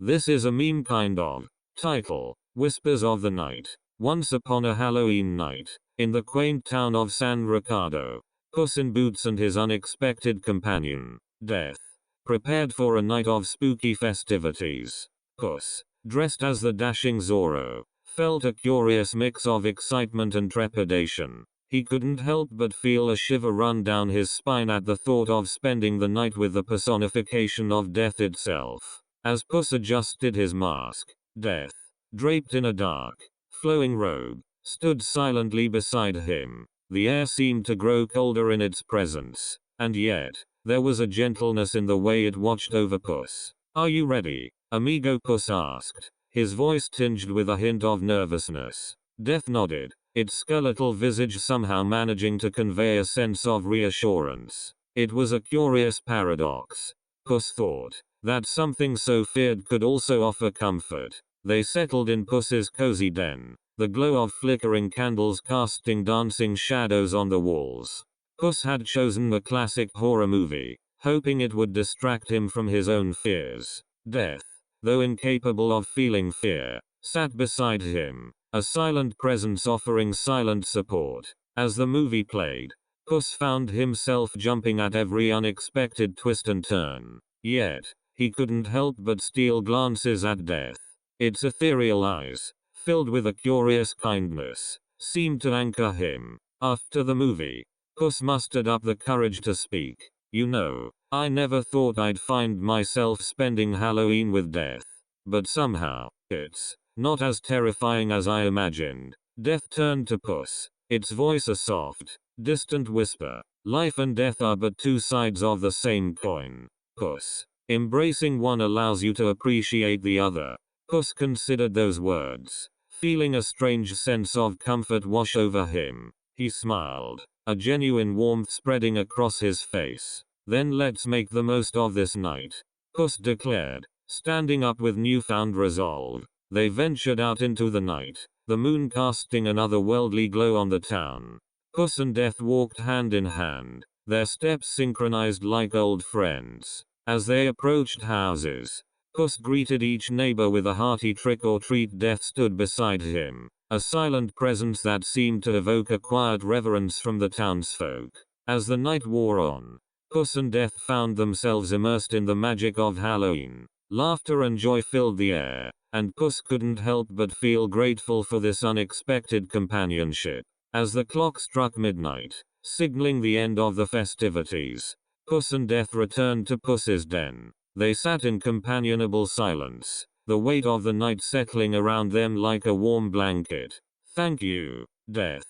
This is a meme kind of. Title: Whispers of the Night. Once upon a Halloween night, in the quaint town of San Ricardo, Puss in Boots and his unexpected companion, Death, prepared for a night of spooky festivities. Puss, dressed as the dashing Zorro, felt a curious mix of excitement and trepidation. He couldn't help but feel a shiver run down his spine at the thought of spending the night with the personification of death itself. As Puss adjusted his mask, Death, draped in a dark, flowing robe, stood silently beside him. The air seemed to grow colder in its presence, and yet, there was a gentleness in the way it watched over Puss. "Are you ready, amigo?" Puss asked, his voice tinged with a hint of nervousness. Death nodded, its skeletal visage somehow managing to convey a sense of reassurance. It was a curious paradox, Puss thought, that something so feared could also offer comfort. They settled in Puss's cozy den, the glow of flickering candles casting dancing shadows on the walls. Puss had chosen a classic horror movie, hoping it would distract him from his own fears. Death, though incapable of feeling fear, sat beside him, a silent presence offering silent support. As the movie played, Puss found himself jumping at every unexpected twist and turn. Yet, he couldn't help but steal glances at Death. Its ethereal eyes, filled with a curious kindness, seemed to anchor him. After the movie, Puss mustered up the courage to speak. "You know, I never thought I'd find myself spending Halloween with Death. But somehow, it's not as terrifying as I imagined." Death turned to Puss, its voice a soft, distant whisper. "Life and death are but two sides of the same coin, Puss. Embracing one allows you to appreciate the other." Puss considered those words, feeling a strange sense of comfort wash over him. He smiled, a genuine warmth spreading across his face. "Then let's make the most of this night," Puss declared, standing up with newfound resolve. They ventured out into the night, the moon casting an otherworldly glow on the town. Puss and Death walked hand in hand, their steps synchronized like old friends. As they approached houses, Puss greeted each neighbor with a hearty trick-or-treat. Death stood beside him, a silent presence that seemed to evoke a quiet reverence from the townsfolk. As the night wore on, Puss and Death found themselves immersed in the magic of Halloween. Laughter and joy filled the air, and Puss couldn't help but feel grateful for this unexpected companionship. As the clock struck midnight, signaling the end of the festivities, Puss and Death returned to Puss's den. They sat in companionable silence, the weight of the night settling around them like a warm blanket. "Thank you, Death,"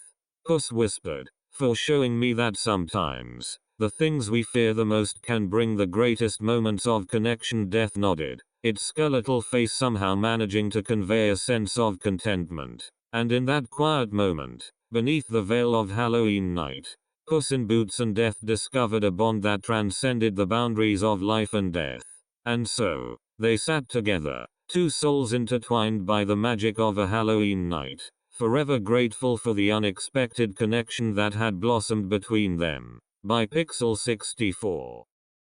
Puss whispered, "for showing me that sometimes the things we fear the most can bring the greatest moments of connection." Death nodded, its skeletal face somehow managing to convey a sense of contentment. And in that quiet moment, beneath the veil of Halloween night, Puss in Boots and Death discovered a bond that transcended the boundaries of life and death. And so, they sat together, two souls intertwined by the magic of a Halloween night, forever grateful for the unexpected connection that had blossomed between them. By Pixel 64.